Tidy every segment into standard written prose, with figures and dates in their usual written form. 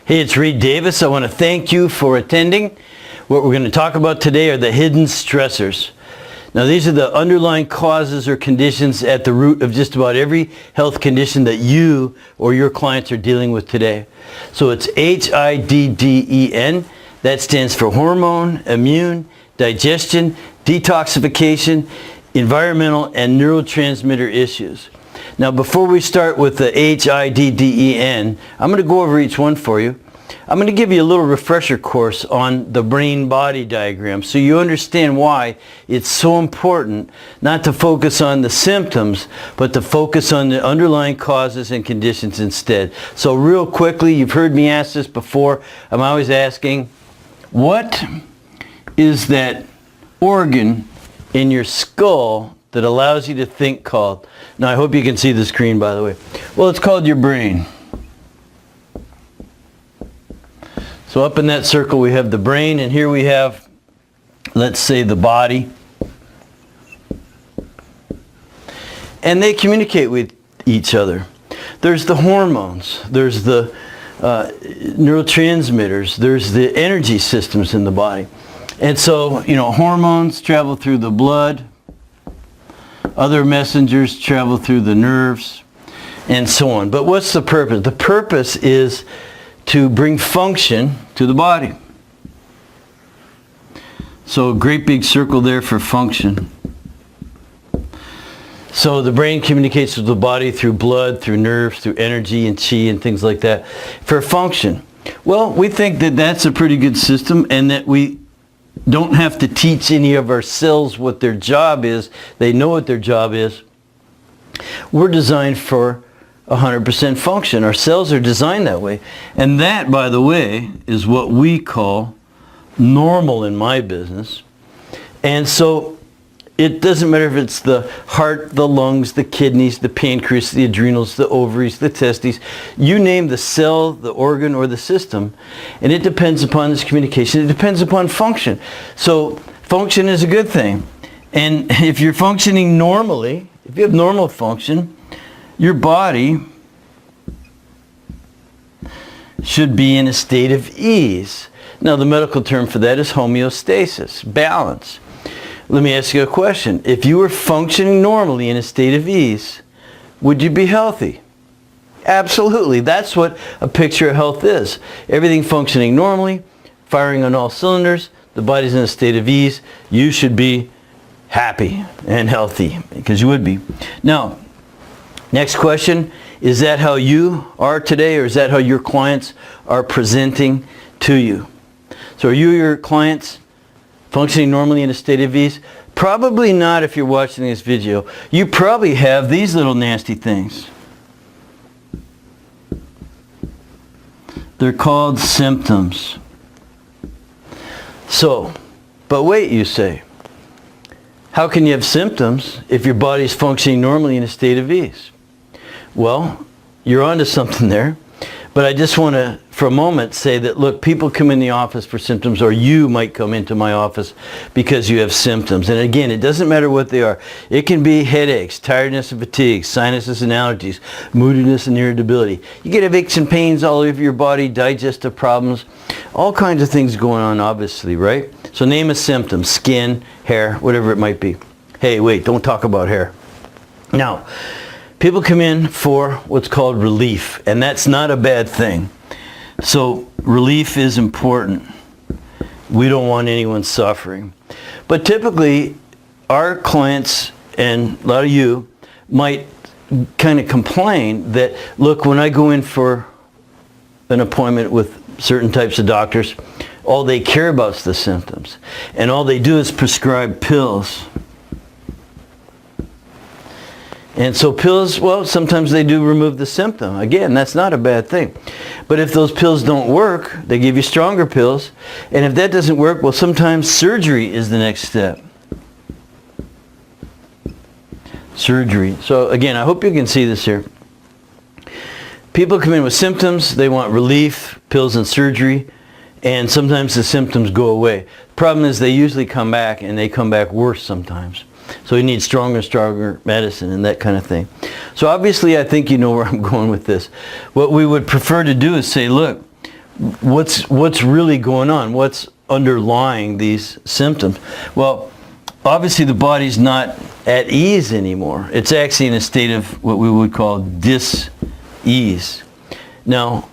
Hey, it's Reed Davis. I want to thank you for attending. What we're going to talk about today are the hidden stressors. Now, these are the underlying causes or conditions at the root of just about every health condition that you or your clients are dealing with today. So it's HIDDEN. That stands for hormone, immune, digestion, detoxification, environmental, and neurotransmitter issues. Now, before we start with the HIDDEN, I'm going to go over each one for you. I'm going to give you a little refresher course on the brain-body diagram so you understand why it's so important not to focus on the symptoms, but to focus on the underlying causes and conditions instead. So real quickly, you've heard me ask this before. I'm always asking, what is that organ in your skull that allows you to think called? Now, I hope you can see the screen, by the way. Well, it's called your brain. So up in that circle we have the brain, and here we have, let's say, the body. And they communicate with each other. There's the hormones, there's the neurotransmitters, there's the energy systems in the body. And so, hormones travel through the blood, other messengers travel through the nerves, and so on. But what's the purpose? The purpose is to bring function to the body. So a great big circle there for function. So the brain communicates with the body through blood, through nerves, through energy and chi and things like that for function. Well, we think that that's a pretty good system and that we don't have to teach any of our cells what their job is. They know what their job is. We're designed for 100% function. Our cells are designed that way. And that, by the way, is what we call normal in my business. And so it doesn't matter if it's the heart, the lungs, the kidneys, the pancreas, the adrenals, the ovaries, the testes. You name the cell, the organ, or the system, and it depends upon this communication. It depends upon function. So function is a good thing. And if you're functioning normally, if you have normal function, your body should be in a state of ease. Now, the medical term for that is homeostasis, balance. Let me ask you a question. If you were functioning normally in a state of ease, would you be healthy? Absolutely. That's what a picture of health is. Everything functioning normally, firing on all cylinders, the body's in a state of ease. You should be happy and healthy, because you would be. Now, next question, is that how you are today, or is that how your clients are presenting to you? So are you your clients functioning normally in a state of ease? Probably not if you're watching this video. You probably have these little nasty things. They're called symptoms. So, but wait, you say, how can you have symptoms if your body's functioning normally in a state of ease? Well, you're onto something there. But I just want to, for a moment, say that, look, people come in the office for symptoms, or you might come into my office because you have symptoms. And again, it doesn't matter what they are. It can be headaches, tiredness and fatigue, sinuses and allergies, moodiness and irritability. You get aches and pains all over your body, digestive problems, all kinds of things going on, obviously, right? So name a symptom: skin, hair, whatever it might be. Hey, wait, don't talk about hair. Now, people come in for what's called relief, and that's not a bad thing. So relief is important. We don't want anyone suffering. But typically, our clients, and a lot of you, might kind of complain that, look, when I go in for an appointment with certain types of doctors, all they care about is the symptoms. And all they do is prescribe pills. And so pills, well, sometimes they do remove the symptom. Again, that's not a bad thing. But if those pills don't work, they give you stronger pills. And if that doesn't work, well, sometimes surgery is the next step. Surgery. So again, I hope you can see this here. People come in with symptoms, they want relief, pills and surgery, and sometimes the symptoms go away. The problem is they usually come back, and they come back worse sometimes. So you need stronger and stronger medicine and that kind of thing. So obviously I think you know where I'm going with this. What we would prefer to do is say, look, what's really going on? What's underlying these symptoms? Well, obviously the body's not at ease anymore. It's actually in a state of what we would call dis-ease. Now,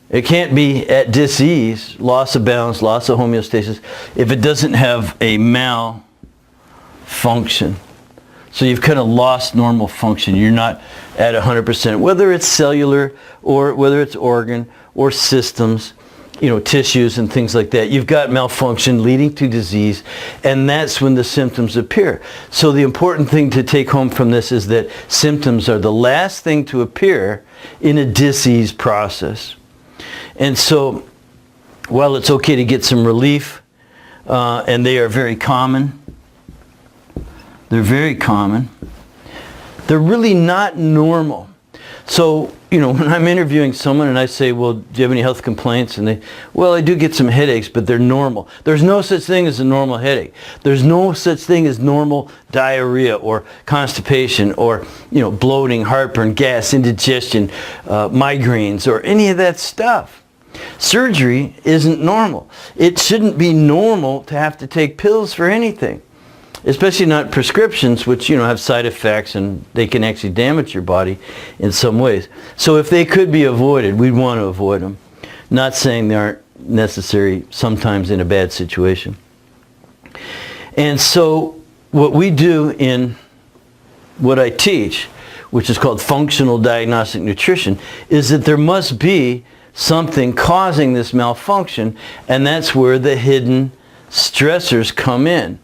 it can't be at dis-ease, loss of balance, loss of homeostasis, if it doesn't have a malfunction. So you've kind of lost normal function. You're not at 100%, whether it's cellular or whether it's organ or systems, tissues and things like that. You've got malfunction leading to disease, and that's when the symptoms appear. So the important thing to take home from this is that symptoms are the last thing to appear in a disease process. And so while it's okay to get some relief, and they are very common, they're very common, they're really not normal. So, when I'm interviewing someone and I say, well, do you have any health complaints? And they, well, I do get some headaches, but they're normal. There's no such thing as a normal headache. There's no such thing as normal diarrhea or constipation or, bloating, heartburn, gas, indigestion, migraines, or any of that stuff. Surgery isn't normal. It shouldn't be normal to have to take pills for anything, especially not prescriptions, which have side effects and they can actually damage your body in some ways. So if they could be avoided, we'd want to avoid them. Not saying they aren't necessary sometimes in a bad situation. And so what we do in what I teach, which is called functional diagnostic nutrition, is that there must be something causing this malfunction, and that's where the hidden stressors come in.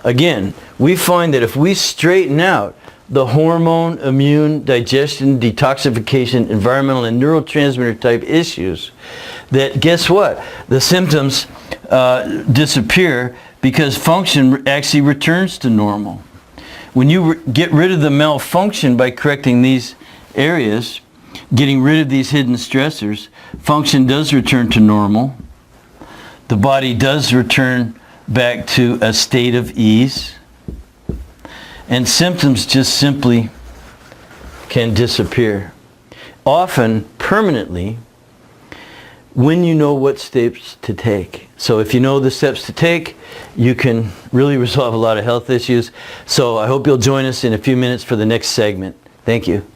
Again, we find that if we straighten out the hormone, immune, digestion, detoxification, environmental, and neurotransmitter type issues, that guess what? The symptoms disappear because function actually returns to normal. When you get rid of the malfunction by correcting these areas, getting rid of these hidden stressors, function does return to normal. The body does return back to a state of ease, and symptoms just simply can disappear, often permanently, when you know what steps to take. So if you know the steps to take, you can really resolve a lot of health issues. So I hope you'll join us in a few minutes for the next segment. Thank you.